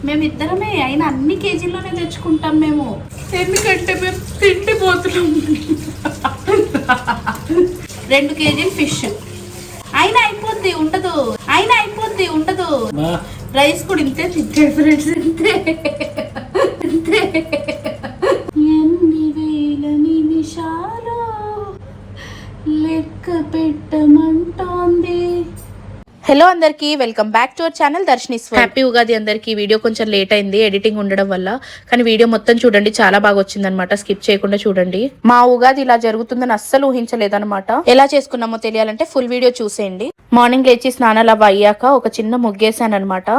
మేమిద్దరమే అయినా అన్ని కేజీల్లోనే తెచ్చుకుంటాం మేము, ఎందుకంటే మేము తిండిపోతున్నాం. 2 కేజీలు ఫిష్ అయినా అయిపోద్ది ఉండదు. రైస్ కూడా ఇంతే తింటాడు ఫ్రెండ్స్, ఇంతే. ఎన్ని వేల నిమిషాలు లెక్క పెట్టమంటోంది. హలో అందరికీ, welcome back to our channel Darshinis. Happy Ugadi అందరికీ. వీడియో కొంచెం లేట్ అయింది ఎడిటింగ్ ఉండడం వల్ల, కానీ వీడియో మొత్తం చూడండి, చాలా బాగా వచ్చిందనమాట. స్కిప్ చేయకుండా చూడండి. మా ఉగాది ఇలా జరుగుతుందని అస్సలు ఊహించలేదనమాట. ఎలా చేసుకున్నామో తెలియాలంటే ఫుల్ వీడియో చూసేయండి. మార్నింగ్ లేచి స్నానాలు అవి అయ్యాక ఒక చిన్న ముగ్గేసాను అనమాట.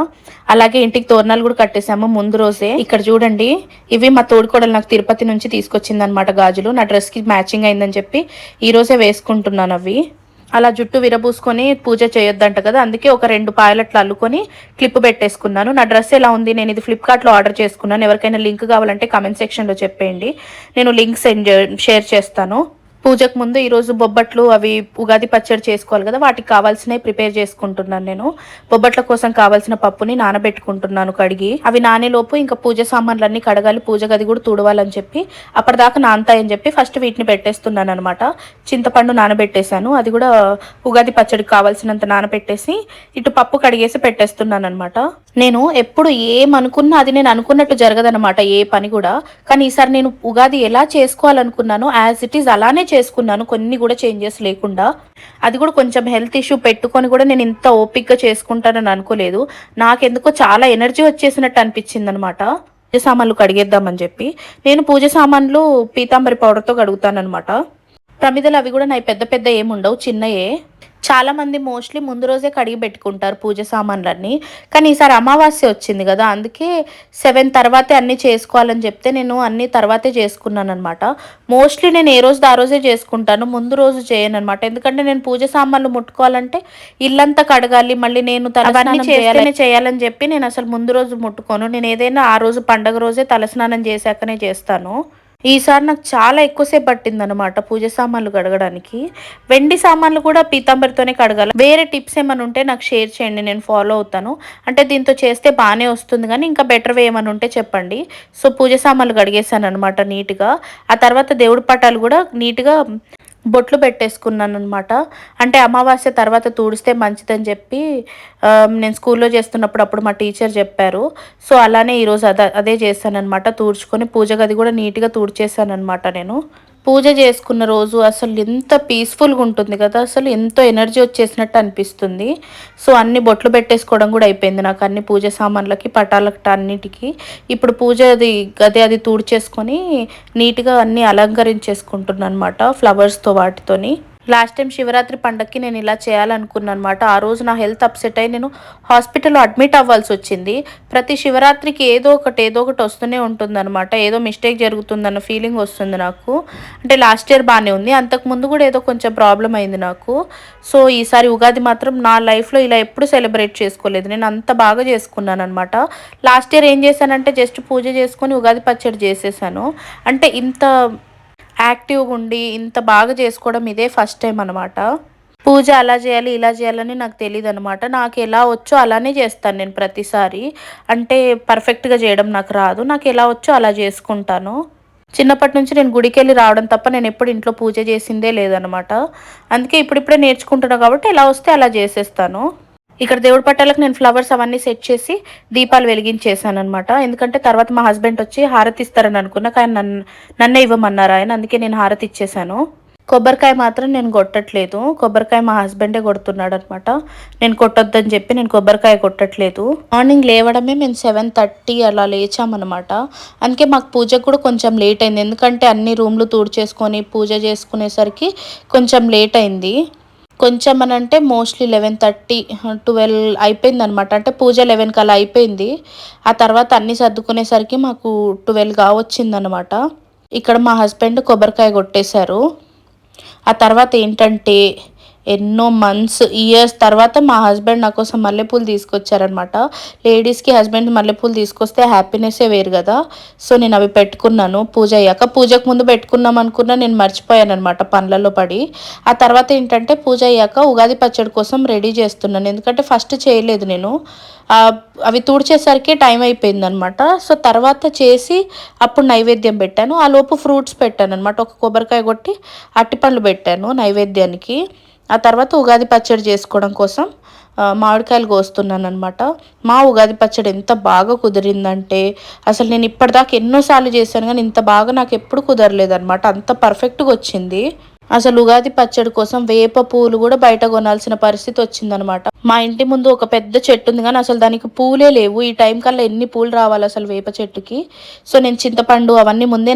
అలాగే ఇంటికి తోరణాలు కూడా కట్టేసాము ముందు రోజే. ఇక్కడ చూడండి, ఇవి మా తోడుకోడలు నాకు తిరుపతి నుంచి తీసుకొచ్చింది అనమాట గాజులు. నా డ్రెస్ కి మ్యాచింగ్ అయిందని చెప్పి ఈ రోజే వేసుకుంటున్నాను అవి. అలా జుట్టు విరబూసుకొని పూజ చేయొద్దంట కదా, అందుకే ఒక 2 పాయలట్లు అల్లుకొని క్లిప్ పెట్టేసుకున్నాను. నా డ్రెస్ ఎలా ఉంది, నేను ఇది ఫ్లిప్కార్ట్లో ఆర్డర్ చేసుకున్నాను. ఎవరికైనా లింక్ కావాలంటే కామెంట్ సెక్షన్లో చెప్పేయండి, నేను లింక్ షేర్ చేస్తాను. పూజకు ముందు ఈరోజు బొబ్బట్లు అవి ఉగాది పచ్చడి చేసుకోవాలి కదా, వాటికి కావాల్సినవి ప్రిపేర్ చేసుకుంటున్నాను. నేను బొబ్బట్ల కోసం కావాల్సిన పప్పుని నానబెట్టుకుంటున్నాను కడిగి. అవి నానేలోపు ఇంకా పూజ సామాన్లన్నీ కడగాలి, పూజ గది కూడా తుడవాలని చెప్పి అప్పటిదాకా నానతాయని చెప్పి ఫస్ట్ వీటిని పెట్టేస్తున్నాను అనమాట. చింతపండు నానబెట్టేశాను, అది కూడా ఉగాది పచ్చడికి కావాల్సినంత నానబెట్టేసి ఇటు పప్పు కడిగేసి పెట్టేస్తున్నాను అనమాట. నేను ఎప్పుడు ఏమనుకున్నా అది నేను అనుకున్నట్టు జరగదనమాట, ఏ పని కూడా. కానీ ఈసారి నేను ఉగాది ఎలా చేసుకోవాలనుకున్నానో యాజ్ ఇట్ ఈజ్ అలానే చేసుకున్నాను, కొన్ని కూడా చేంజెస్ లేకుండా. అది కూడా కొంచెం హెల్త్ ఇష్యూ పెట్టుకొని కూడా నేను ఇంత ఓపిక్గా చేసుకుంటానని అనుకోలేదు. నాకెందుకో చాలా ఎనర్జీ వచ్చేసినట్టు అనిపించింది అనమాట. పూజ సామాన్లు కడిగేద్దామని చెప్పి నేను పూజ సామాన్లు పీతాంబరి పౌడర్తో కడుగుతానమాట. ప్రమిదలు అవి కూడా నా పెద్ద పెద్ద ఏముండవు, చిన్నయే. చాలా మంది మోస్ట్లీ ముందు రోజే కడిగి పెట్టుకుంటారు పూజ సామాన్లన్నీ. కానీ ఈసారి అమావాస్య వచ్చింది కదా, అందుకే 7 తర్వాతే అన్నీ చేసుకోవాలని చెప్తే నేను అన్నీ తర్వాతే చేసుకున్నాను అనమాట. మోస్ట్లీ నేను ఏ రోజు ఆ రోజే చేసుకుంటాను, ముందు రోజు చేయను అనమాట. ఎందుకంటే నేను పూజ సామాన్లు ముట్టుకోవాలంటే ఇల్లంతా కడగాలి, మళ్ళీ నేను తలస్నానం చేయాలని చెప్పి నేను అసలు ముందు రోజు ముట్టుకోను. నేను ఏదైనా ఆ రోజు పండగ రోజే తలస్నానం చేశాకనే చేస్తాను. ఈసారి నాకు చాలా ఎక్కువసేపు పట్టింది అనమాట పూజ సామాన్లు కడగడానికి. వెండి సామాన్లు కూడా పీతాంబరితోనే కడగాలి. వేరే టిప్స్ ఏమైనా ఉంటే నాకు షేర్ చేయండి, నేను ఫాలో అవుతాను. అంటే దీంతో చేస్తే బాగానే వస్తుంది, కానీ ఇంకా బెటర్ వే ఏమైనా ఉంటే చెప్పండి. సో పూజ సామాన్లు కడిగేసాను అనమాట నీట్గా. ఆ తర్వాత దేవుడి పటాలు కూడా నీట్గా బొట్లు పెట్టేసుకున్నాను అనమాట. అంటే అమావాస్య తర్వాత తుడిస్తే మంచిదని చెప్పి నేను స్కూల్లో చేస్తున్నప్పుడు అప్పుడు మా టీచర్ చెప్పారు. సో అలానే ఈరోజు అదే చేశాను అనమాట. తుడుచుకొని పూజ గది కూడా నీట్గా తుడిచేసాను అనమాట. నేను పూజ చేసుకున్న రోజు అసలు ఎంత పీస్ఫుల్గా ఉంటుంది కదా, అసలు ఎంతో ఎనర్జీ వచ్చేసినట్టు అనిపిస్తుంది. సో అన్ని బొట్లు పెట్టేసుకోవడం కూడా అయిపోయింది నాకు, అన్ని పూజ సామాన్లకి పటాలకి అన్నిటికీ. ఇప్పుడు పూజ అది తుడిచేసుకొని నీట్గా అన్నీ అలంకరించేసుకుంటున్నాను అనమాట ఫ్లవర్స్తో వాటితోని. లాస్ట్ టైం శివరాత్రి పండగకి నేను ఇలా చేయాలనుకున్నాను అనమాట. ఆ రోజు నా హెల్త్ అప్సెట్ అయ్యి నేను హాస్పిటల్లో అడ్మిట్ అవ్వాల్సి వచ్చింది. ప్రతి శివరాత్రికి ఏదో ఒకటి వస్తూనే ఉంటుంది అనమాట. ఏదో మిస్టేక్ జరుగుతుందన్న ఫీలింగ్ వస్తుంది నాకు. అంటే లాస్ట్ ఇయర్ బాగానే ఉంది, అంతకుముందు కూడా ఏదో కొంచెం ప్రాబ్లం అయింది నాకు. సో ఈసారి ఉగాది మాత్రం నా లైఫ్లో ఇలా ఎప్పుడు సెలబ్రేట్ చేసుకోలేదు, నేను అంత బాగా చేసుకున్నాను అనమాట. లాస్ట్ ఇయర్ ఏం చేశానంటే జస్ట్ పూజ చేసుకొని ఉగాది పచ్చడి చేసేసాను. అంటే ఇంత యాక్టివ్గా ఉండి ఇంత బాగా చేసుకోవడం ఇదే ఫస్ట్ టైం అనమాట. పూజ అలా చేయాలి ఇలా చేయాలని నాకు తెలియదు అనమాట. నాకు ఎలా వచ్చో అలానే చేస్తాను నేను ప్రతిసారి. అంటే పర్ఫెక్ట్గా చేయడం నాకు రాదు, నాకు ఎలా వచ్చో అలా చేసుకుంటాను. చిన్నప్పటి నుంచి నేను గుడికి వెళ్ళి రావడం తప్ప నేను ఎప్పుడు ఇంట్లో పూజ చేసిందే లేదనమాట. అందుకే ఇప్పుడిప్పుడే నేర్చుకుంటున్నాను కాబట్టి ఎలా వస్తే అలా చేసేస్తాను. ఇక్కడ దేవుడి పట్టాలకు నేను ఫ్లవర్స్ అవన్నీ సెట్ చేసి దీపాలు వెలిగించేసాను అనమాట. ఎందుకంటే తర్వాత మా హస్బెండ్ వచ్చి హారతి ఇస్తారని అనుకున్నా, కానీ నన్నే ఇవ్వమన్నారు ఆయన, అందుకే నేను హారతి ఇచ్చేసాను. కొబ్బరికాయ మాత్రం నేను కొట్టట్లేదు, కొబ్బరికాయ మా హస్బెండే కొడుతున్నాడు అనమాట. నేను కొట్టొద్దని చెప్పి నేను కొబ్బరికాయ కొట్టట్లేదు. మార్నింగ్ లేవడమే మేము 7:30 అలా లేచామన్నమాట. అందుకే మాకు పూజకు కూడా కొంచెం లేట్ అయింది, ఎందుకంటే అన్ని రూమ్లు తుడిచేసుకొని పూజ చేసుకునేసరికి కొంచెం లేట్ అయింది. కొంచెం అని అంటే మోస్ట్లీ 11:30 12 అయిపోయింది అనమాట. అంటే పూజ 11 అలా అయిపోయింది. ఆ తర్వాత అన్నీ సర్దుకునేసరికి మాకు 12 వచ్చిందనమాట. ఇక్కడ మా హస్బెండ్ కొబ్బరికాయ కొట్టేశారు. ఆ తర్వాత ఏంటంటే ఎన్నో మంత్స్ ఇయర్స్ తర్వాత మా హస్బెండ్ నా కోసం మల్లెపూలు తీసుకొచ్చారనమాట. లేడీస్కి హస్బెండ్ మల్లెపూలు తీసుకొస్తే హ్యాపీనెస్సే వేరు కదా. సో నేను అవి పెట్టుకున్నాను పూజ అయ్యాక. పూజకు ముందు పెట్టుకున్నాం అనుకున్నా, నేను మర్చిపోయాను అనమాట పనులలో పడి. ఆ తర్వాత ఏంటంటే పూజ అయ్యాక ఉగాది పచ్చడి కోసం రెడీ చేస్తున్నాను. ఎందుకంటే ఫస్ట్ చేయలేదు నేను, అవి తుడిచేసరికి టైం అయిపోయింది అనమాట. సో తర్వాత చేసి అప్పుడు నైవేద్యం పెట్టాను. ఆ లోపు ఫ్రూట్స్ పెట్టాను అనమాట. ఒక కొబ్బరికాయ కొట్టి అట్టిపండ్లు పెట్టాను నైవేద్యానికి. ఆ తర్వాత ఉగాది పచ్చడి చేసుకోవడం కోసం మామిడికాయలు కోస్తున్నాను అనమాట. మా ఉగాది పచ్చడి ఎంత బాగా కుదిరిందంటే, అసలు నేను ఇప్పటిదాకా ఎన్నోసార్లు చేశాను కానీ ఇంత బాగా నాకు ఎప్పుడు కుదరలేదనమాట. అంత పర్ఫెక్ట్గా వచ్చింది. అసలు ఉగాది పచ్చడి కోసం వేప పూలు కూడా బయట కొనాల్సిన పరిస్థితి వచ్చిందనమాట. మా ఇంటి ముందు ఒక పెద్ద చెట్టు ఉంది కానీ అసలు దానికి పూలే లేవు. ఈ టైం కల్లా ఎన్ని పూలు రావాలి అసలు వేప చెట్టుకి. సో నేను చింతపండు అవన్నీ ముందే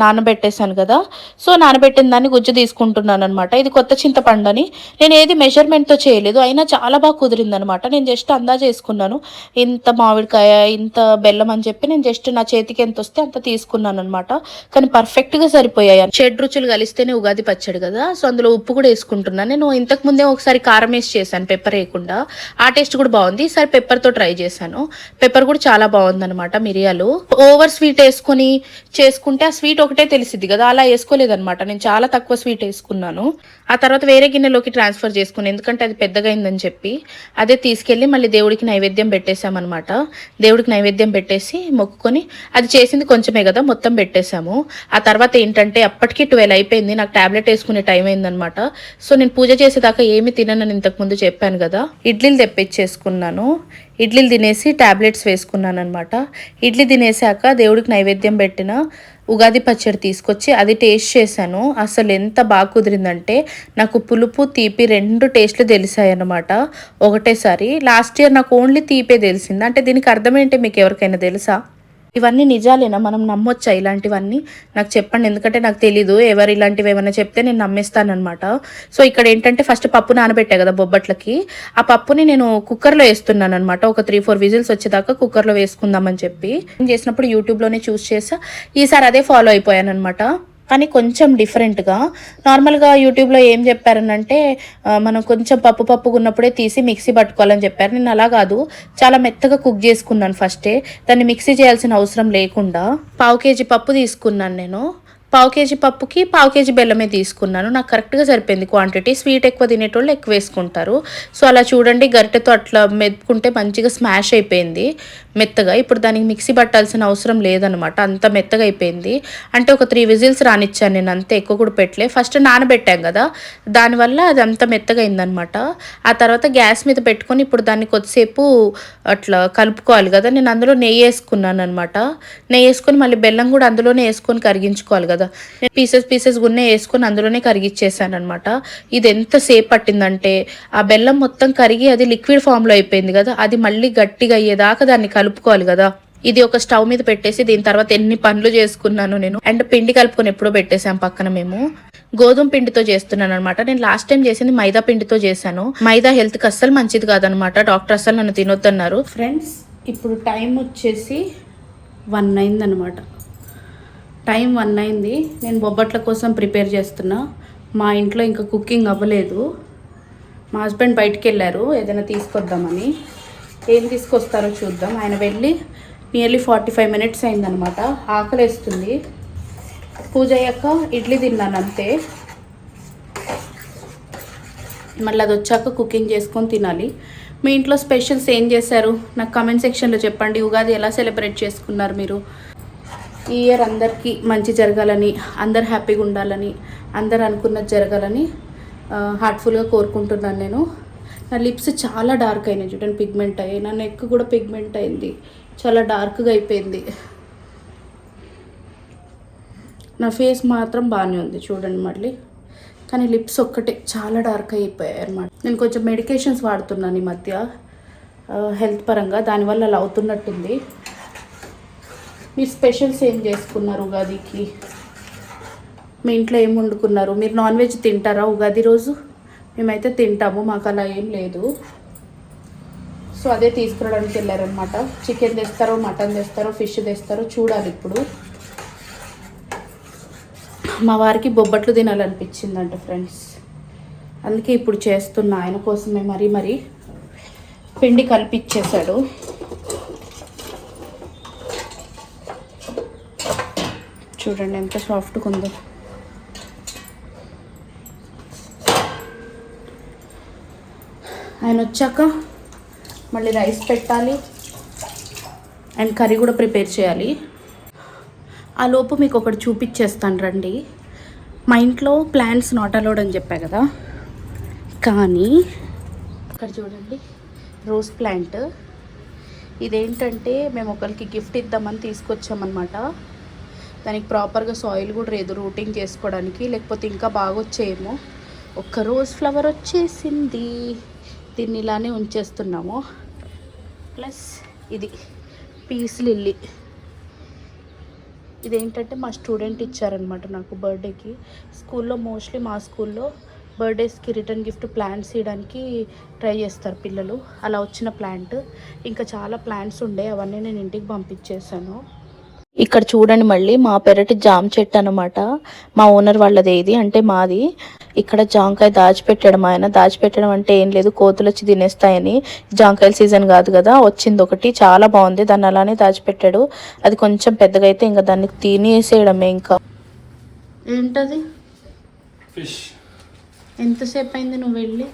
నానబెట్టేశాను కదా. సో నానబెట్టిన దాన్ని గుజ్జు తీసుకుంటున్నాను అనమాట. ఇది కొత్త చింతపండు అని నేను ఏది మెజర్మెంట్తో చేయలేదు, అయినా చాలా బాగా కుదిరిందనమాట. నేను జస్ట్ అందా చేసుకున్నాను. ఇంత మామిడికాయ ఇంత బెల్లం అని చెప్పి నేను జస్ట్ నా చేతికి ఎంత వస్తే అంత తీసుకున్నాను అనమాట. కానీ పర్ఫెక్ట్గా సరిపోయాయి. షెడ్ రుచులు కలిస్తేనే ఉగాది పచ్చడి కదా. సో అందులో ఉప్పు కూడా వేసుకుంటున్నాను. నేను ఇంతకు ముందే ఒకసారి కారం వేసి చేశాను పెప్పర్ వేయకుండా, ఆ టేస్ట్ కూడా బాగుంది. ఈసారి పెప్పర్తో ట్రై చేశాను. పెప్పర్ కూడా చాలా బాగుంది అనమాట. మిరియాలు ఓవర్ స్వీట్ వేసుకొని చేసుకుంటే ఆ స్వీట్ ఒకటే తెలిసిద్ది కదా, అలా వేసుకోలేదనమాట. నేను చాలా తక్కువ స్వీట్ వేసుకున్నాను. ఆ తర్వాత వేరే గిన్నెలోకి ట్రాన్స్ఫర్ చేసుకున్నాను, ఎందుకంటే అది పెద్దగా అయిందని చెప్పి. అదే తీసుకెళ్ళి మళ్ళీ దేవుడికి నైవేద్యం పెట్టేశామన్నమాట. దేవుడికి నైవేద్యం పెట్టేసి మొక్కుకొని, అది చేసింది కొంచెమే కదా మొత్తం పెట్టేశాము. ఆ తర్వాత ఏంటంటే అప్పటికి 12 అయిపోయింది. నాకు టాబ్లెట్ వేసుకునే టైం అయిందనమాట. సో నేను పూజ చేసేదాకా ఏమి తిననని ఇంతకుముందు చెప్పాను కదా. ఇడ్లీలు తెప్పించేసుకున్నాను. ఇడ్లీలు తినేసి టాబ్లెట్స్ వేసుకున్నాను అనమాట. ఇడ్లీ తినేసాక దేవుడికి నైవేద్యం పెట్టిన ఉగాది పచ్చడి తీసుకొచ్చి అది టేస్ట్ చేశాను. అసలు ఎంత బాగా కుదిరిందంటే నాకు పులుపు తీపి 2 టేస్ట్లు తెలిసాయి అన్నమాట ఒకటేసారి. లాస్ట్ ఇయర్ నాకు ఓన్లీ తీపే తెలిసింది. అంటే దీనికి అర్థం ఏంటి మీకు ఎవరికైనా తెలుసా? ఇవన్నీ నిజాలేనా? మనం నమ్మొచ్చా ఇలాంటివన్నీ? నాకు చెప్పండి, ఎందుకంటే నాకు తెలీదు. ఎవరు ఇలాంటివి ఏమైనా చెప్తే నేను నమ్మేస్తానమాట. సో ఇక్కడ ఏంటంటే ఫస్ట్ పప్పు నానబెట్టా కదా బొబ్బట్లకి, ఆ పప్పుని నేను కుక్కర్లో వేస్తున్నాను అనమాట. ఒక 3-4 విజిల్స్ వచ్చేదాకా కుక్కర్లో వేసుకుందామని చెప్పి చేసినప్పుడు యూట్యూబ్లోనే చూస్ చేసా. ఈసారి అదే ఫాలో అయిపోయాను అనమాట. కానీ కొంచెం డిఫరెంట్గా. నార్మల్గా యూట్యూబ్లో ఏం చెప్పారనంటే మనం కొంచెం పప్పుగా ఉన్నప్పుడే తీసి మిక్సీ పట్టుకోవాలని చెప్పారు. నేను అలా కాదు, చాలా మెత్తగా కుక్ చేసుకున్నాను ఫస్టే. దాన్ని మిక్సీ చేయాల్సిన అవసరం లేకుండా 1/2 కేజీ పప్పు తీసుకున్నాను నేను. 1/2 కేజీ పప్పుకి 1/2 కేజీ బెల్లమే తీసుకున్నాను. నాకు కరెక్ట్గా సరిపోయింది క్వాంటిటీ. స్వీట్ ఎక్కువ తినేటోళ్ళు ఎక్కువ వేసుకుంటారు. సో అలా చూడండి, గరిటెతో అట్లా మెత్తుకుంటే మంచిగా స్మాష్ అయిపోయింది మెత్తగా. ఇప్పుడు దానికి మిక్సీ పట్టాల్సిన అవసరం లేదనమాట, అంత మెత్తగా అయిపోయింది. అంటే ఒక 3 విజిల్స్ రానిచ్చాను నేను, అంతే, ఎక్కువ కూడా పెట్టలే. ఫస్ట్ నానబెట్టాం కదా, దానివల్ల అది అంత మెత్తగా అయిందనమాట. ఆ తర్వాత గ్యాస్ మీద పెట్టుకొని ఇప్పుడు దాన్ని కొద్దిసేపు అట్లా కలుపుకోవాలి కదా. నేను అందులో నెయ్యి వేసుకున్నాను అనమాట. నెయ్యి వేసుకొని మళ్ళీ బెల్లం కూడా అందులోనే వేసుకొని కరిగించుకోవాలి కదా. నేను పీసెస్ గున్నే వేసుకొని అందులోనే కరిగిచ్చేసాను అనమాట. ఇది ఎంతసేపు పట్టిందంటే ఆ బెల్లం మొత్తం కరిగి అది లిక్విడ్ ఫామ్లో అయిపోయింది కదా, అది మళ్ళీ గట్టిగా అయ్యేదాకా దాన్ని కలుపుకోవాలి కదా. ఇది ఒక స్టవ్ మీద పెట్టేసి దీని తర్వాత ఎన్ని పనులు చేసుకున్నాను నేను. అండ్ పిండి కలుపుకొని ఎప్పుడో పెట్టేసాం పక్కన. మేము గోధుమ పిండితో చేస్తున్నాను అనమాట. నేను లాస్ట్ టైం చేసింది మైదా పిండితో చేశాను. మైదా హెల్త్కి అస్సలు మంచిది కాదనమాట. డాక్టర్ అస్సలు నన్ను తినొద్దన్నారు. ఫ్రెండ్స్ ఇప్పుడు టైం వచ్చేసి 1 అయిందనమాట. టైం 1 అయింది. నేను బొబ్బట్ల కోసం ప్రిపేర్ చేస్తున్నా. మా ఇంట్లో ఇంకా కుకింగ్ అవ్వలేదు. మా హస్బెండ్ బయటికి వెళ్ళారు ఏదైనా తీసుకొద్దామని. ఏం తీసుకొస్తారో చూద్దాం. ఆయన వెళ్ళి నియర్లీ 45 మినిట్స్ అయిందనమాట. ఆకలేస్తుంది. పూజ అయ్యాక ఇడ్లీ తిన్నాను అంతే. మళ్ళీ అది వచ్చాక కుకింగ్ చేసుకొని తినాలి. మీ ఇంట్లో స్పెషల్స్ ఏం చేశారు నాకు కామెంట్ సెక్షన్లో చెప్పండి. ఉగాది ఎలా సెలబ్రేట్ చేసుకున్నారు మీరు? ఈ ఇయర్ అందరికీ మంచి జరగాలని, అందరు హ్యాపీగా ఉండాలని, అందరు అనుకున్నది జరగాలని హార్ట్ఫుల్గా కోరుకుంటున్నాను నేను. నా లిప్స్ చాలా డార్క్ అయినాయి చూడండి, పిగ్మెంట్ అయ్యాయి. నా నెక్ కూడా పిగ్మెంట్ అయింది, చాలా డార్క్గా అయిపోయింది. నా ఫేస్ మాత్రం బాగానే ఉంది చూడండి మళ్ళీ, కానీ లిప్స్ ఒక్కటే చాలా డార్క్ అయిపోయాయి అన్నమాట. నేను కొంచెం మెడికేషన్స్ వాడుతున్నాను ఈ మధ్య హెల్త్ పరంగా, దానివల్ల అలా అవుతున్నట్టుంది. మీరు స్పెషల్స్ ఏం చేసుకున్నారు ఉగాదికి? మీ ఇంట్లో ఏం వండుకున్నారు? మీరు నాన్ వెజ్ తింటారా ఉగాది రోజు? మేమైతే తింటాము, మాకు అలా ఏం లేదు. సో అదే తీసుకురావడానికి వెళ్ళారనమాట. చికెన్ తెస్తారో, మటన్ తెస్తారో, ఫిష్ తెస్తారో చూడాలి. ఇప్పుడు మా వారికి బొబ్బట్లు తినాలనిపించిందంట ఫ్రెండ్స్. అందుకే ఇప్పుడు చేస్తున్నా. ఆయన కోసమే మరి పిండి కలిపిచ్చేసాడు. చూడండి ఎంత సాఫ్ట్గా ఉందో. ఆయన వచ్చాక మళ్ళీ రైస్ పెట్టాలి అండ్ కర్రీ కూడా ప్రిపేర్ చేయాలి. ఆ లోపు మీకు ఒకటి చూపించేస్తాను రండి. మా ఇంట్లో ప్లాంట్స్ నాట్ అలౌడ్ అని చెప్పా కదా, కానీ ఇక్కడ చూడండి రోజ్ ప్లాంట్. ఇదేంటంటే మేము ఒకరికి గిఫ్ట్ ఇద్దామని తీసుకొచ్చామన్నమాట. దానికి ప్రాపర్గా సాయిల్ కూడా లేదు రూటింగ్ చేసుకోవడానికి, లేకపోతే ఇంకా బాగా వచ్చేయేమో. ఒక్క రోజ్ ఫ్లవర్ వచ్చేసింది. దీన్ని ఇలానే ఉంచేస్తున్నాము. ప్లస్ ఇది పీస్ లిల్లీ. ఇదేంటంటే మా స్టూడెంట్ ఇచ్చారనమాట నాకు బర్త్డేకి. స్కూల్లో మోస్ట్లీ మా స్కూల్లో బర్త్డేస్కి రిటర్న్ గిఫ్ట్ ప్లాంట్స్ ఇవ్వడానికి ట్రై చేస్తారు పిల్లలు. అలా వచ్చిన ప్లాంట్. ఇంకా చాలా ప్లాంట్స్ ఉండే, అవన్నీ నేను ఇంటికి పంపించేసాను. ఇక్కడ చూడండి మళ్ళీ మా పెరటి జామ చెట్టు అనమాట. మా ఓనర్ వాళ్ళది ఇది, అంటే మాది. ఇక్కడ జాంకాయ దాచిపెట్టడం. ఆయన దాచిపెట్టడం అంటే ఏం లేదు, కోతులు వచ్చి తినేస్తాయని. జాంకాయల సీజన్ కాదు కదా, వచ్చింది ఒకటి చాలా బాగుంది, దాన్ని అలానే దాచిపెట్టాడు. అది కొంచెం పెద్దగా అయితే ఇంకా దాన్ని తినేసేయడమే. ఇంకా ఏంటది ఫిష్. ఎంతసేపు అయింది నువ్వు వెళ్ళి?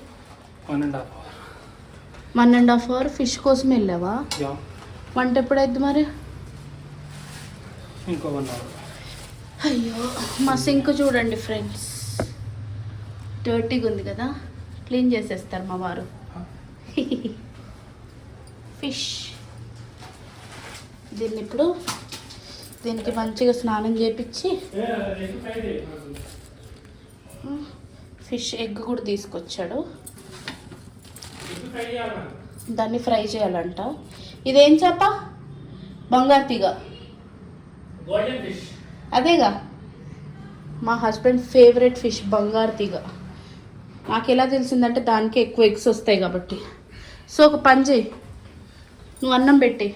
1.5 అవర్ ఫిష్ కోసం వెళ్ళావా? వంట ఎప్పుడైద్ది మరి? ఇంకో 1 అవర్. అయ్యో మా సింక్ చూడండి ఫ్రెండ్స్, డర్టీగా ఉంది కదా, క్లీన్ చేసేస్తారు మా వారు. ఫిష్ దీనికి మంచిగా స్నానం చేపించి ఫిష్ ఎగ్ కూడా తీసుకొచ్చాడు. దాన్ని ఫ్రై చేయాలంట. ఇదేం చేప? బంగారు తీగ. అదేగా మా హస్బెండ్ ఫేవరెట్ ఫిష్ బంగారు తీగ. నాకు ఎలా తెలిసిందంటే దానికి ఎక్కువ ఎగ్స్ వస్తాయి కాబట్టి. సో ఒక పని చేయి, నువ్వు అన్నం పెట్టి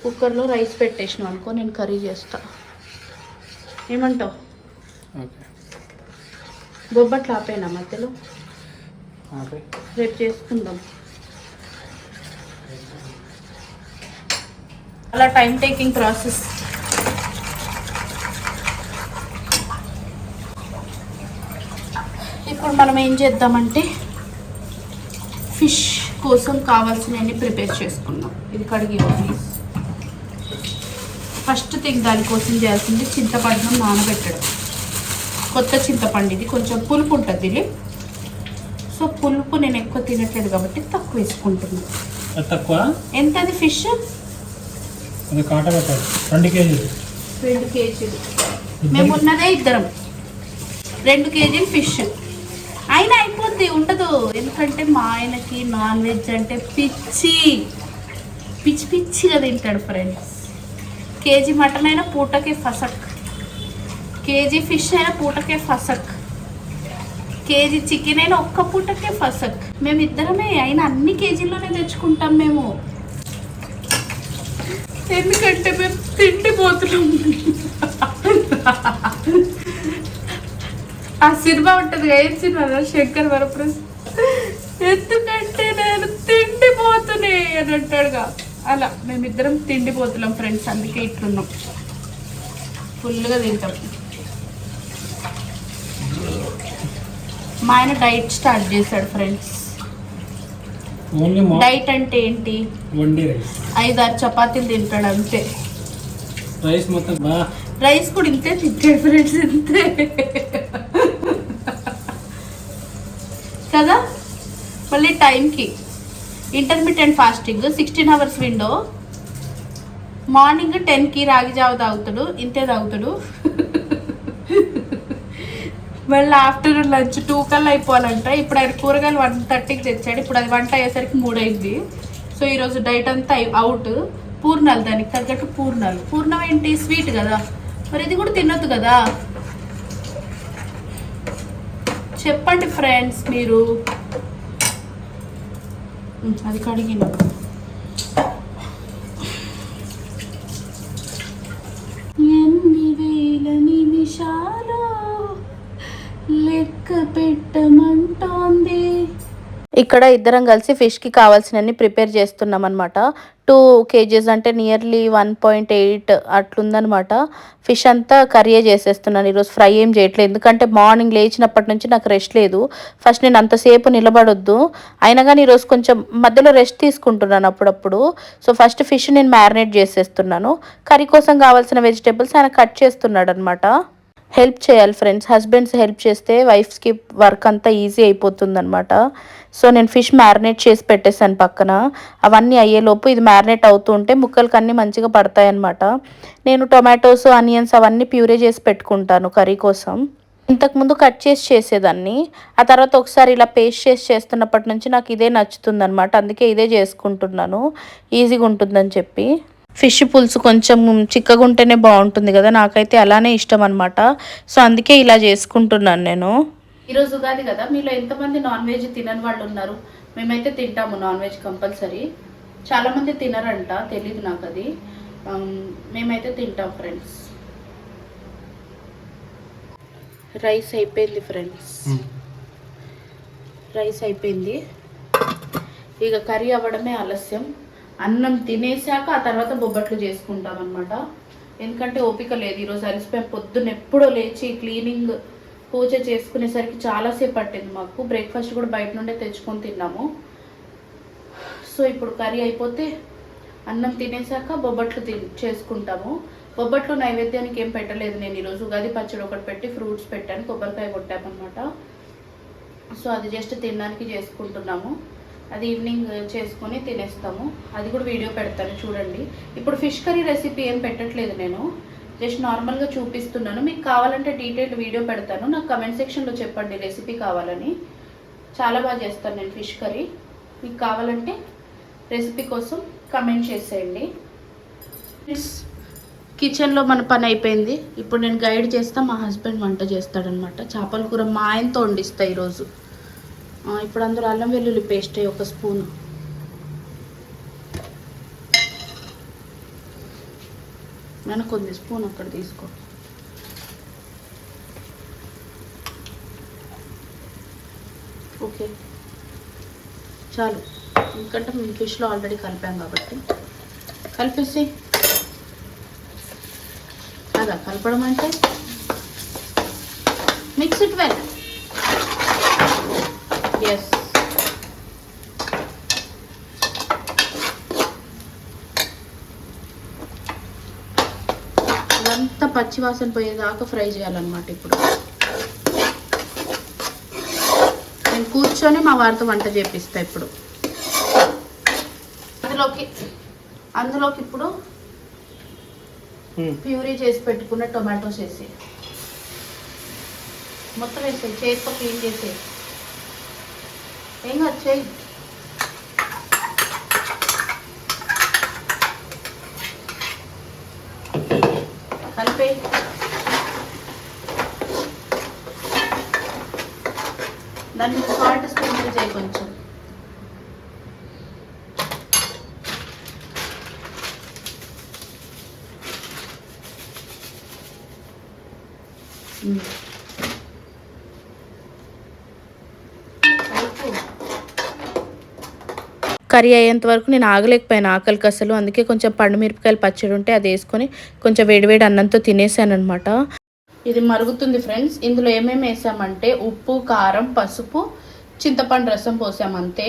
కుక్కర్లో రైస్ పెట్టేసినావు అనుకో, నేను కర్రీ చేస్తా. ఏమంటావు? బొబ్బట్లు ఆపేనా మధ్యలో? రేపు చేసుకుందాం. అలా టైం టేకింగ్ ప్రాసెస్. ఇప్పుడు మనం ఏం చేద్దామంటే ఫిష్ కోసం కావాల్సినవన్నీ ప్రిపేర్ చేసుకుందాం. ఇది కడిగి ప్లీజ్. ఫస్ట్ థింగ్ దానికోసం చేయాల్సింది చింతపండును నానబెట్టడం. కొత్త చింతపండు ఇది, కొంచెం పులుపు ఉంటుంది ఇది. సో పులుపు నేను ఎక్కువ తినట్లేదు కాబట్టి తక్కువ వేసుకుంటున్నాను. తక్కువ ఎంతది ఫిష్? 2 కేజీలు. 2 కేజీలు. మేము ఉన్నదే ఇద్దరం. 2 కేజీలు ఫిష్ అయినా అయిపోద్ది, ఉండదు. ఎందుకంటే మా ఆయనకి నాన్ వెజ్ అంటే పిచ్చిగా తింటాడు ఫ్రెండ్స్. కేజీ మటన్ అయినా పూటకే ఫసక్, కేజీ ఫిష్ అయినా పూటకే ఫసక్, కేజీ చికెన్ అయినా ఒక్క పూటకే ఫసక్. మేమిద్దరమే అయినా అన్ని కేజీల్లోనే తెచ్చుకుంటాం మేము. ఎందుకంటే మేము తిండిపోతున్నాం. ఆ సినిమా ఉంటుంది, ఏం సినిమా? శంకర్ వరప్రసాద్. ఎందుకంటే నేను తిండిపోతునే అని అంటాడుగా, అలా మేమిద్దరం తిండిపోతున్నాం ఫ్రెండ్స్. అందుకే ఇట్లున్నాం, ఫుల్గా తింటాం. మా ఆయన డైట్ స్టార్ట్ చేశాడు ఫ్రెండ్స్. డైట్ అంటే ఏంటి? 5-6 చపాతీలు తింటాడు అంతే. రైస్ కూడా ఇంతే తింటాడు ఫ్రెండ్స్, ఇంతే కదా. మళ్ళీ టైంకి intermediate fasting 16 hours window. Morning 10కి రాగి జావ తాగుతాడు, ఇంతే తాగుతాడు. మళ్ళీ ఆఫ్టర్నూన్ లంచ్ 2 కల్లా అయిపోవాలంట. ఇప్పుడు ఆయన కూరగాయలు 1:30కి తెచ్చాడు. ఇప్పుడు అది వంట అయ్యేసరికి 3 అయింది. సో ఈరోజు డైట్ అంతా అవుట్. పూర్ణాలు, దానికి తగ్గట్టు పూర్ణాలు. పూర్ణం ఏంటి? స్వీట్ కదా, మరి ఇది కూడా తినొద్దు కదా. చెప్పండి ఫ్రెండ్స్ మీరు. అది కడిగిన ఎన్ని వేల నిమిషాలు లెక్క పెట్టమంటోంది. ఇక్కడ ఇద్దరం కలిసి ఫిష్కి కావాల్సినన్ని ప్రిపేర్ చేస్తున్నాం అనమాట. 2 kgs అంటే నియర్లీ 1.8 అట్లుందనమాట. ఫిష్ అంతా కర్రీ చేసేస్తున్నాను ఈరోజు, ఫ్రై ఏం చేయట్లేదు. ఎందుకంటే మార్నింగ్ లేచినప్పటి నుంచి నాకు రెస్ట్ లేదు. ఫస్ట్ నేను అంతసేపు నిలబడొద్దు, అయినా కానీ ఈరోజు కొంచెం మధ్యలో రెస్ట్ తీసుకుంటున్నాను అప్పుడప్పుడు. సో ఫస్ట్ ఫిష్ నేను మ్యారినేట్ చేసేస్తున్నాను. కర్రీ కోసం కావాల్సిన వెజిటేబుల్స్ ఆయన కట్ చేస్తున్నాడు అనమాట. హెల్ప్ చేయాలి ఫ్రెండ్స్, హస్బెండ్స్ హెల్ప్ చేస్తే వైఫ్స్కి వర్క్ అంతా ఈజీ అయిపోతుంది అనమాట. సో నేను ఫిష్ మ్యారినేట్ చేసి పెట్టేసాను పక్కన. అవన్నీ అయ్యేలోపు ఇది మ్యారినేట్ అవుతూ ఉంటే ముక్కలకి అన్నీ మంచిగా పడతాయి అనమాట. నేను టొమాటోస్, ఆనియన్స్ అవన్నీ ప్యూరే చేసి పెట్టుకుంటాను కర్రీ కోసం. ఇంతకుముందు కట్ చేసి చేసేదాన్ని, ఆ తర్వాత ఒకసారి ఇలా పేస్ట్ చేసి చేస్తున్నప్పటి నుంచి నాకు ఇదే నచ్చుతుంది అనమాట. అందుకే ఇదే చేసుకుంటున్నాను, ఈజీగా ఉంటుందని చెప్పి. ఫిష్ పులుసు కొంచెం చిక్కగా ఉంటేనే బాగుంటుంది కదా, నాకైతే అలానే ఇష్టం అనమాట. సో అందుకే ఇలా చేసుకుంటున్నాను నేను. ఈరోజు ఉగాది కదా, మీలో ఎంతమంది నాన్ వెజ్ తినని వాళ్ళు ఉన్నారు? మేమైతే తింటాము నాన్ వెజ్ కంపల్సరీ. చాలామంది తినరంట, తెలీదు నాకు అది. మేమైతే తింటాం ఫ్రెండ్స్. రైస్ అయిపోయింది ఫ్రెండ్స్, రైస్ అయిపోయింది. ఇక కర్రీ అవ్వడమే ఆలస్యం. అన్నం తినేసాక ఆ తర్వాత బొబ్బట్లు చేసుకుంటాం అనమాట. ఎందుకంటే ఓపిక లేదు ఈరోజు, అలసిపోయి పొద్దున్న ఎప్పుడో లేచి క్లీనింగ్ పూజ చేసుకునేసరికి చాలాసేపు పట్టింది మాకు. బ్రేక్ఫాస్ట్ కూడా బయట నుండే తెచ్చుకొని తిన్నాము. సో ఇప్పుడు కర్రీ అయిపోతే అన్నం తినేసాక బొబ్బట్లు చేసుకుంటాము. బొబ్బట్లు నైవేద్యానికి ఏం పెట్టలేదు నేను ఈరోజు. ఉగాది పచ్చడి ఒకటి పెట్టి ఫ్రూట్స్ పెట్టాను, కొబ్బరికాయ కొట్టామన్నమాట. సో అది జస్ట్ తినడానికి చేసుకుంటున్నాము. అది ఈవినింగ్ చేసుకొని తినేస్తాము. అది కూడా వీడియో పెడతాను చూడండి. ఇప్పుడు ఫిష్ కర్రీ రెసిపీ ఏం పెట్టట్లేదు నేను, జస్ట్ నార్మల్గా చూపిస్తున్నాను. మీకు కావాలంటే డీటెయిల్డ్ వీడియో పెడతాను, నాకు కమెంట్ సెక్షన్లో చెప్పండి రెసిపీ కావాలని. చాలా బాగా చేస్తాను నేను ఫిష్ కర్రీ. మీకు కావాలంటే రెసిపీ కోసం కమెంట్ చేసేయండి. కిచెన్లో మన పని అయిపోయింది. ఇప్పుడు నేను గైడ్ చేస్తా, మా హస్బెండ్ వంట చేస్తాడనమాట. చేపల కూర మా ఆయనతో వండిస్తా ఈరోజు. ఇప్పుడు అందులో అల్లం వెల్లుల్లి పేస్ట్ 1 స్పూన్, నేను కొద్ది స్పూన్ అక్కడ తీసుకో. ఓకే చాలు, ఎందుకంటే మేము ఫిష్లో ఆల్రెడీ కలిపాం కాబట్టి. కలిపేసి అదా కలపడం అంటే మిక్స్ ఇట్ వెల్. ఎస్, ఇదంతా పచ్చి వాసన పోయేదాకా ఫ్రై చేయాలన్నమాట. ఇప్పుడు నేను కూర్చొని మా వారితో వంట చేపిస్తా. ఇప్పుడు అందులోకి ఇప్పుడు ప్యూరీ చేసి పెట్టుకున్న టొమాటోస్ వేసి మొత్తం వేసే, చేతితో క్లీన్ చేసే, ఏం కాదు చేయి. కలిపే, దాన్ని సాల్ట్ స్ప్రింకిల్ చేయి కొంచెం. కర్రీ అయ్యేంత వరకు నేను ఆగలేకపోయాను ఆకలికి అసలు. అందుకే కొంచెం పండు మిరపకాయలు పచ్చడి ఉంటే అది వేసుకొని కొంచెం వేడివేడి అన్నంతో తినేసాను అనమాట. ఇది మరుగుతుంది ఫ్రెండ్స్. ఇందులో ఏమేమి వేసామంటే ఉప్పు, కారం, పసుపు, చింతపండు రసం పోసామంతే.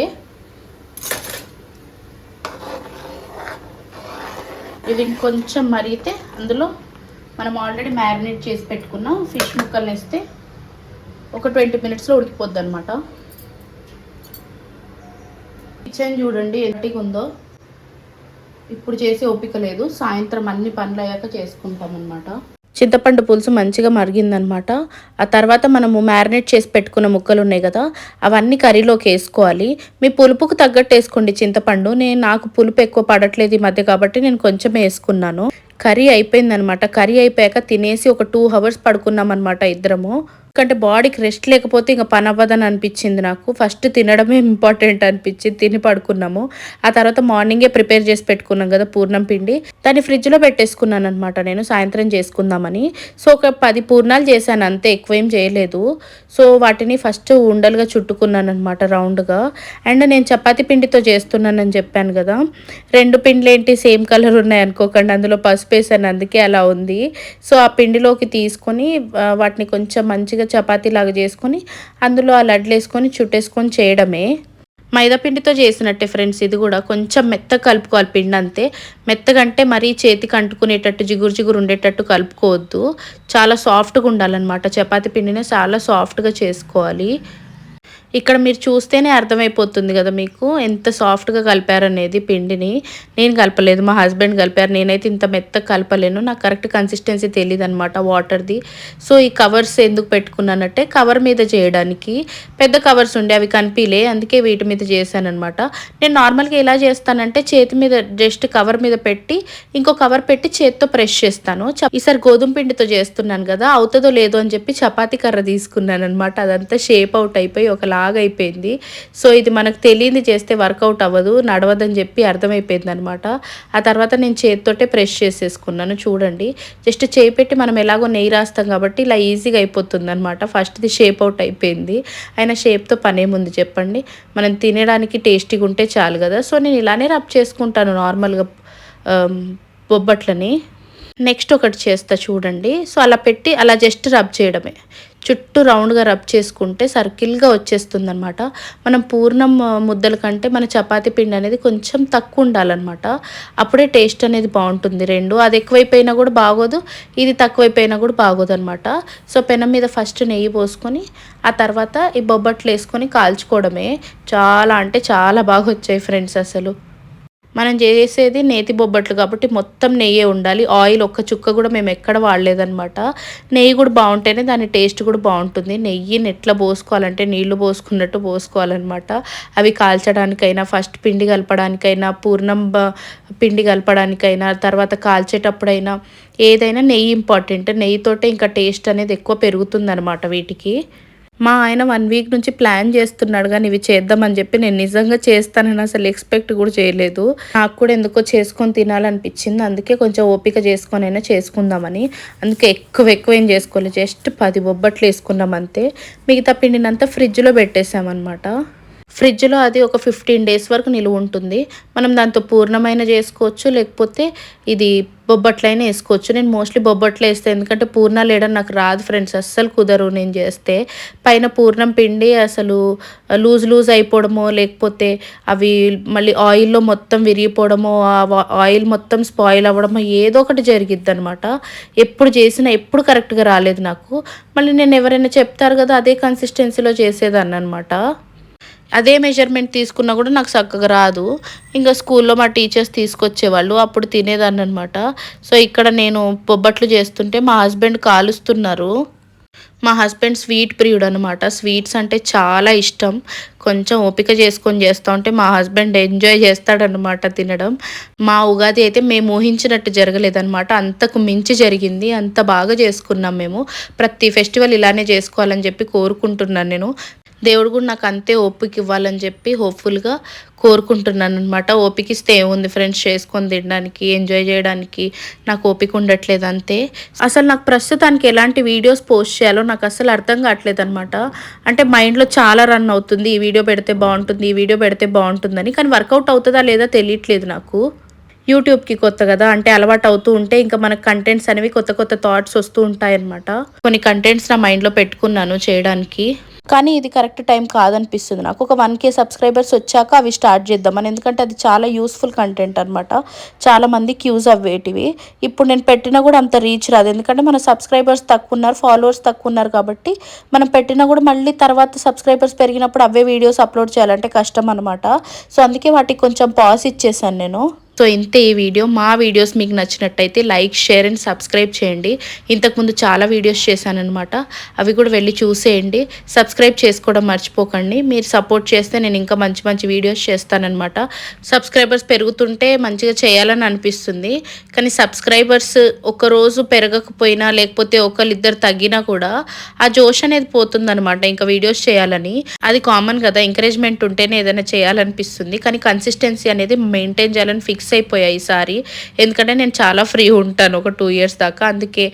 ఇది కొంచెం మరిగితే అందులో మనం ఆల్రెడీ మ్యారినేట్ చేసి పెట్టుకున్న ఫిష్ ముక్కలు వేస్తే ఒక 20 minutesలో ఉడికిపోద్ది అనమాట. కిచెన్ చూడండి ఎంతగా ఉందో. ఇప్పుడు చేసే ఓపిక లేదు, సాయంత్రం అన్ని పనులు అయ్యాక చేసుకుంటాం అనమాట. చింతపండు పులుసు మంచిగా మరిగిందనమాట. ఆ తర్వాత మనము మ్యారినేట్ చేసి పెట్టుకున్న ముక్కలు ఉన్నాయి కదా, అవన్నీ కర్రీలోకి వేసుకోవాలి. మీ పులుపుకు తగ్గట్టు వేసుకోండి చింతపండు. నాకు పులుపు ఎక్కువ పడట్లేదు ఈ మధ్య కాబట్టి నేను కొంచెం వేసుకున్నాను. కర్రీ అయిపోయిందనమాట. కర్రీ అయిపోయాక తినేసి ఒక 2 hours పడుకున్నాం అనమాట ఇద్దరము. ఎందుకంటే బాడీకి రెస్ట్ లేకపోతే ఇంకా పని అవ్వదని అనిపించింది నాకు. ఫస్ట్ తినడమే ఇంపార్టెంట్ అనిపించింది. తిని పడుకున్నాము. ఆ తర్వాత మార్నింగే ప్రిపేర్ చేసి పెట్టుకున్నాం కదా పూర్ణం పిండి, దాన్ని ఫ్రిడ్జ్లో పెట్టేసుకున్నాను అనమాట నేను సాయంత్రం చేసుకుందామని. సో ఒక 10 పూర్ణాలు చేశాను అంతే, ఎక్కువేం చేయలేదు. సో వాటిని ఫస్ట్ ఉండలుగా చుట్టుకున్నాను అనమాట రౌండ్గా. అండ్ నేను చపాతీ పిండితో చేస్తున్నానని చెప్పాను కదా, 2 పిండిలు ఏంటి సేమ్ కలర్ ఉన్నాయి అనుకోకండి, అందులో పసుపు వేసాను అందుకే అలా ఉంది. సో ఆ పిండిలోకి తీసుకొని వాటిని కొంచెం మంచిగా చపాతీ లాగా చేసుకొని అందులో ఆ లడ్లు వేసుకొని చుట్టేసుకొని చేయడమే. మైదా పిండితో చేసినట్టే ఫ్రెండ్స్ ఇది కూడా. కొంచెం మెత్తగా కలుపుకోవాలి పిండి అంతే. మెత్తగా అంటే మరీ చేతికి అంటుకునేటట్టు జిగురు జిగురు ఉండేటట్టు కలుపుకోవద్దు. చాలా సాఫ్ట్గా ఉండాలన్నమాట. చపాతీ పిండిని చాలా సాఫ్ట్గా చేసుకోవాలి. ఇక్కడ మీరు చూస్తేనే అర్థమైపోతుంది కదా మీకు ఎంత సాఫ్ట్గా కలిపారనేది పిండిని. నేను కలపలేదు, మా హస్బెండ్ కలిపారు. నేనైతే ఇంత మెత్తగా కలపలేను, నాకు కరెక్ట్ కన్సిస్టెన్సీ తెలియదు అనమాట వాటర్ది. సో ఈ కవర్స్ ఎందుకు పెట్టుకున్నానంటే కవర్ మీద చేయడానికి. పెద్ద కవర్స్ ఉండే అవి కనిపించలే, అందుకే వీటి మీద చేశాను అనమాట. నేను నార్మల్గా ఎలా చేస్తానంటే చేతి మీద జస్ట్ కవర్ మీద పెట్టి ఇంకో కవర్ పెట్టి చేతితో ప్రెస్ చేస్తాను. ఈసారి గోధుమ పిండితో చేస్తున్నాను కదా, అవుతుందో లేదో అని చెప్పి చపాతీ కర్ర తీసుకున్నాను అనమాట. అదంతా షేప్ అవుట్ అయిపోయి ఒకలా అయిపోయింది. సో ఇది మనకు తెలియదు చేస్తే వర్కౌట్ అవ్వదు, నడవదని చెప్పి అర్థమైపోయింది అనమాట. ఆ తర్వాత నేను చేతితోటే ప్రెస్ చేసేసుకున్నాను. చూడండి, జస్ట్ చేయి పెట్టి మనం ఎలాగో నెయ్యి రాస్తాం కాబట్టి ఇలా ఈజీగా అయిపోతుంది అనమాట. ఫస్ట్ది షేప్ అవుట్ అయిపోయింది. అయినా షేప్తో పనేముంది చెప్పండి, మనం తినడానికి టేస్టీగా ఉంటే చాలు కదా. సో నేను ఇలానే రబ్ చేసుకుంటాను నార్మల్గా బొబ్బట్లని. నెక్స్ట్ ఒకటి చేస్తా చూడండి. సో అలా పెట్టి అలా జస్ట్ రబ్ చేయడమే, చుట్టూ రౌండ్గా రబ్ చేసుకుంటే సర్కిల్గా వచ్చేస్తుంది అనమాట. మనం పూర్ణం ముద్దల కంటే మన చపాతీ పిండి అనేది కొంచెం తక్కువ ఉండాలన్నమాట. అప్పుడే టేస్ట్ అనేది బాగుంటుంది. రెండు అది ఎక్కువైపోయినా కూడా బాగోదు, ఇది తక్కువైపోయినా కూడా బాగోదు అనమాట. సో పెనం మీద ఫస్ట్ నెయ్యి పోసుకొని ఆ తర్వాత ఈ బొబ్బట్లు వేసుకొని కాల్చుకోవడమే. చాలా అంటే చాలా బాగా వచ్చాయి ఫ్రెండ్స్. అసలు మనం చేసేది నేతి బొబ్బట్లు కాబట్టి మొత్తం నెయ్యే ఉండాలి. ఆయిల్ ఒక్క చుక్క కూడా మేము ఎక్కడ వాడలేదనమాట. నెయ్యి కూడా బాగుంటేనే దాని టేస్ట్ కూడా బాగుంటుంది. నెయ్యిని ఎట్లా పోసుకోవాలంటే నీళ్లు పోసుకున్నట్టు పోసుకోవాలన్నమాట. అవి కాల్చడానికైనా, ఫస్ట్ పిండి కలపడానికైనా, పూర్ణం పిండి కలపడానికైనా, తర్వాత కాల్చేటప్పుడైనా ఏదైనా నెయ్యి ఇంపార్టెంట్. నెయ్యితోటే ఇంకా టేస్ట్ అనేది ఎక్కువ పెరుగుతుందన్నమాట వీటికి. మా ఆయన 1 వీక్ నుంచి ప్లాన్ చేస్తున్నాడు కానీ ఇవి చేద్దామని చెప్పి, నేను నిజంగా చేస్తానని అసలు ఎక్స్పెక్ట్ కూడా చేయలేదు. నాకు కూడా ఎందుకో చేసుకొని తినాలనిపించింది, అందుకే కొంచెం ఓపిక చేసుకొని అయినా చేసుకుందామని. అందుకే ఎక్కువ ఏం చేసుకోలేదు, జస్ట్ 10 బొబ్బట్లు వేసుకున్నాం అంతే. మిగతా పిండినంతా ఫ్రిడ్జ్లో పెట్టేసామన్నమాట. ఫ్రిడ్జ్లో అది ఒక 15 డేస్ వరకు నిలువ ఉంటుంది. మనం దాంతో పూర్ణమైన చేసుకోవచ్చు, లేకపోతే ఇది బొబ్బట్లైనా వేసుకోవచ్చు. నేను మోస్ట్లీ బొబ్బట్లు వేస్తాను, ఎందుకంటే పూర్ణాలు వేయడం నాకు రాదు ఫ్రెండ్స్, అస్సలు కుదరు నేను చేస్తే. పైన పూర్ణం పిండి అసలు లూజ్ అయిపోవడమో, లేకపోతే అవి మళ్ళీ ఆయిల్లో మొత్తం విరిగిపోవడమో, ఆయిల్ మొత్తం స్పాయిల్ అవ్వడమో ఏదో ఒకటి జరిగిద్ది అనమాట. ఎప్పుడు చేసినా ఎప్పుడు కరెక్ట్గా రాలేదు నాకు. మళ్ళీ నేను ఎవరైనా చెప్తారు కదా అదే కన్సిస్టెన్సీలో చేసేదాన్ని అనమాట. అదే మెజర్మెంట్ తీసుకున్నా కూడా నాకు చక్కగా రాదు. ఇంకా స్కూల్లో మా టీచర్స్ తీసుకొచ్చేవాళ్ళు, అప్పుడు తినేదాన్ని అనమాట. సో ఇక్కడ నేను బొబ్బట్లు చేస్తుంటే మా హస్బెండ్ కాలుస్తున్నారు. మా హస్బెండ్ స్వీట్ ప్రియుడు అనమాట. స్వీట్స్ అంటే చాలా ఇష్టం. కొంచెం ఓపిక చేసుకొని చేస్తూ ఉంటే మా హస్బెండ్ ఎంజాయ్ చేస్తాడనమాట తినడం. మా ఉగాది అయితే మేము ఊహించినట్టు జరగలేదనమాట, అంతకు మించి జరిగింది. అంత బాగా చేసుకున్నాం మేము. ప్రతి ఫెస్టివల్ ఇలానే చేసుకోవాలని చెప్పి కోరుకుంటున్నాను నేను. దేవుడు కూడా నాకు అంతే ఓపిక ఇవ్వాలని చెప్పి హోప్ఫుల్గా కోరుకుంటున్నాను అనమాట. ఓపిక ఇస్తే ఏముంది ఫ్రెండ్స్, చేసుకొని తినడానికి, ఎంజాయ్ చేయడానికి నాకు ఓపిక ఉండట్లేదు అంతే. అసలు నాకు ప్రస్తుతానికి ఎలాంటి వీడియోస్ పోస్ట్ చేయాలో నాకు అసలు అర్థం కావట్లేదు అనమాట. అంటే మైండ్లో చాలా రన్ అవుతుంది, ఈ వీడియో పెడితే బాగుంటుంది, ఈ వీడియో పెడితే బాగుంటుందని. కానీ వర్కౌట్ అవుతుందా లేదా తెలియట్లేదు నాకు. యూట్యూబ్కి కొత్త కదా, అంటే అలవాటు అవుతూ ఉంటే ఇంకా మనకు కంటెంట్స్ అనేవి కొత్త థాట్స్ వస్తూ ఉంటాయన్నమాట. కొన్ని కంటెంట్స్ నా మైండ్లో పెట్టుకున్నాను చేయడానికి, కానీ ఇది కరెక్ట్ టైం కాదనిపిస్తుంది నాకు. ఒక 1K సబ్స్క్రైబర్స్ వచ్చాక అవి స్టార్ట్ చేద్దామని, ఎందుకంటే అది చాలా యూస్ఫుల్ కంటెంట్ అనమాట, చాలా మందికి యూజ్ అవ్వేటివి. ఇప్పుడు నేను పెట్టినా కూడా అంత రీచ్ రాదు, ఎందుకంటే మన సబ్స్క్రైబర్స్ తక్కువ ఉన్నారు, ఫాలోవర్స్ తక్కువ ఉన్నారు కాబట్టి మనం పెట్టినా కూడా మళ్ళీ తర్వాత సబ్స్క్రైబర్స్ పెరిగినప్పుడు అవే వీడియోస్ అప్లోడ్ చేయాలంటే కష్టం అనమాట. సో అందుకే వాటికి కొంచెం పాజ్ ఇచ్చేసాను నేను. సో ఇంతే ఈ వీడియో. మా వీడియోస్ మీకు నచ్చినట్టయితే లైక్, షేర్ అండ్ సబ్స్క్రైబ్ చేయండి. ఇంతకుముందు చాలా వీడియోస్ చేశానన్నమాట, అవి కూడా వెళ్ళి చూసేయండి. సబ్స్క్రైబ్ చేసుకోవడం మర్చిపోకండి. మీరు సపోర్ట్ చేస్తే నేను ఇంకా మంచి మంచి వీడియోస్ చేస్తానన్నమాట. సబ్స్క్రైబర్స్ పెరుగుతుంటే మంచిగా చేయాలని అనిపిస్తుంది. కానీ సబ్స్క్రైబర్స్ ఒకరోజు పెరగకపోయినా లేకపోతే ఒకళ్ళిద్దరు తగ్గినా కూడా ఆ జోష్ అనేది పోతుందన్నమాట ఇంకా వీడియోస్ చేయాలని. అది కామన్ కదా, ఎంకరేజ్మెంట్ ఉంటేనే ఏదైనా చేయాలనిపిస్తుంది. కానీ కన్సిస్టెన్సీ అనేది మెయింటైన్ చేయాలని ఫిక్స్ అయిపోయాయి ఈసారి. ఎందుకంటే నేను చాలా ఫ్రీ ఉంటాను ఒక 2 years దాకా, అందుకే